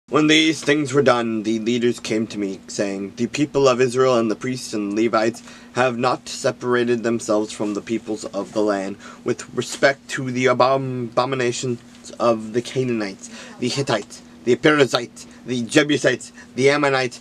When these things were done, the leaders came to me, saying, The people of Israel and the priests and Levites have not separated themselves from the peoples of the land with respect to the abominations of the Canaanites, the Hittites, the Perizzites, the Jebusites, the Ammonites,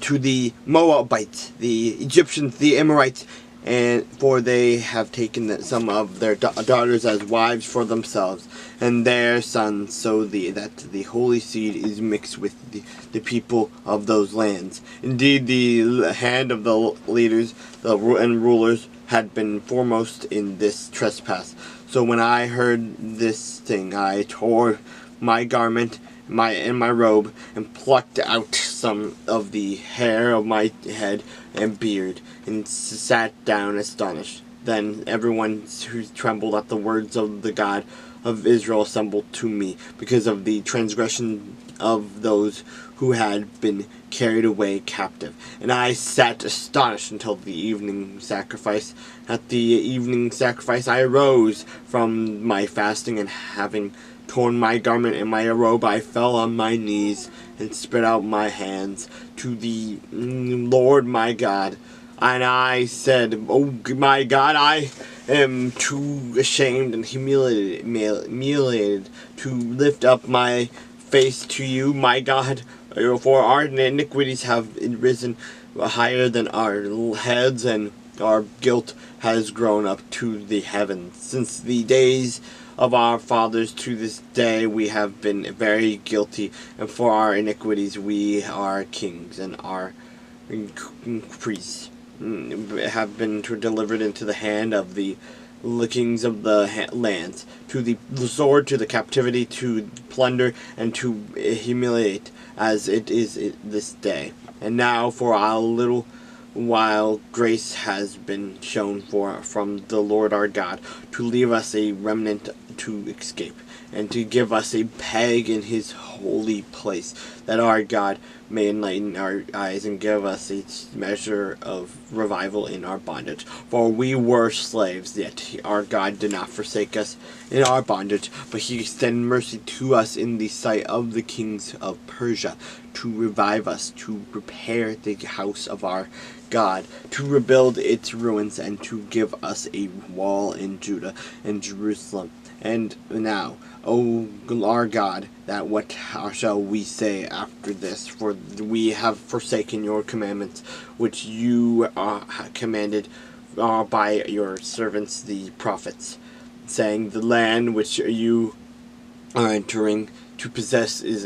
to the Moabites, the Egyptians, the Amorites, and for they have taken some of their daughters as wives for themselves, and their sons, so that the holy seed is mixed with the people of those lands. Indeed, the hand of the leaders and rulers had been foremost in this trespass. So when I heard this thing, I tore my garment and my robe, and plucked out some of the hair of my head and beard, and sat down astonished. Then everyone who trembled at the words of the God of Israel assembled to me, because of the transgression of those who had been carried away captive. And I sat astonished until the evening sacrifice. At the evening sacrifice I arose from my fasting, and having torn my garment and my robe, I fell on my knees and spread out my hands to the Lord my God. And I said, Oh my God, I am too ashamed and humiliated to lift up my face to you, my God, for our iniquities have risen higher than our heads, and our guilt has grown up to the heavens. Since the days of our fathers to this day we have been very guilty, and for our iniquities we, our kings and our priests, have been delivered into the hand of the kings of the lands, to the sword, to the captivity, to plunder, and to humiliate, as it is this day. And now for a little while grace has been shown from the Lord our God, to leave us a remnant to escape, and to give us a peg in his holy place, that our God may enlighten our eyes and give us a measure of revival in our bondage. For we were slaves, yet our God did not forsake us in our bondage, but he extended mercy to us in the sight of the kings of Persia, to revive us, to repair the house of our God, to rebuild its ruins, and to give us a wall in Judah and Jerusalem. And now, O our God, that what shall we say after this? For we have forsaken your commandments, which you commanded by your servants the prophets, saying, The land which you are entering to possess is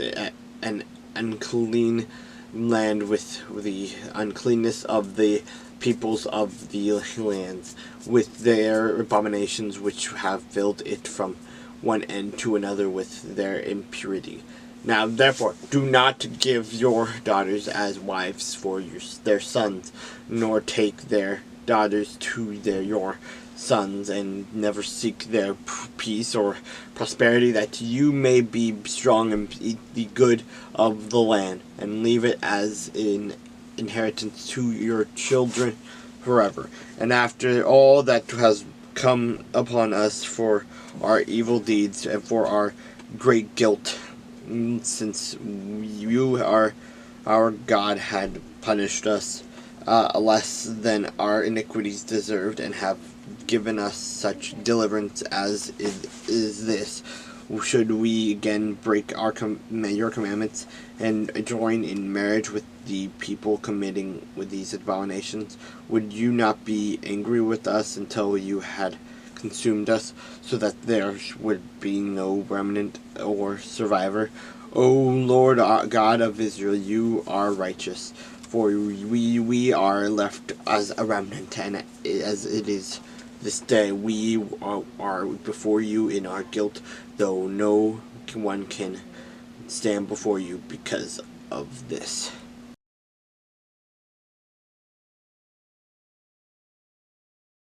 an unclean land, with the uncleanness of the peoples of the lands, with their abominations which have filled it from one end to another with their impurity. Now therefore do not give your daughters as wives for their sons, nor take their daughters to your sons, and never seek their peace or prosperity, that you may be strong and eat the good of the land, and leave it as an inheritance to your children forever. And after all that has come upon us for our evil deeds and for our great guilt, since you, our God, had punished us less than our iniquities deserved, and have given us such deliverance as is this, should we again break your commandments and join in marriage with the people committing with these abominations? Would you not be angry with us until you had consumed us, so that there would be no remnant or survivor? O Lord God of Israel, you are righteous, for we are left as a remnant, and as it is this day we are before you in our guilt, though no one can stand before you because of this.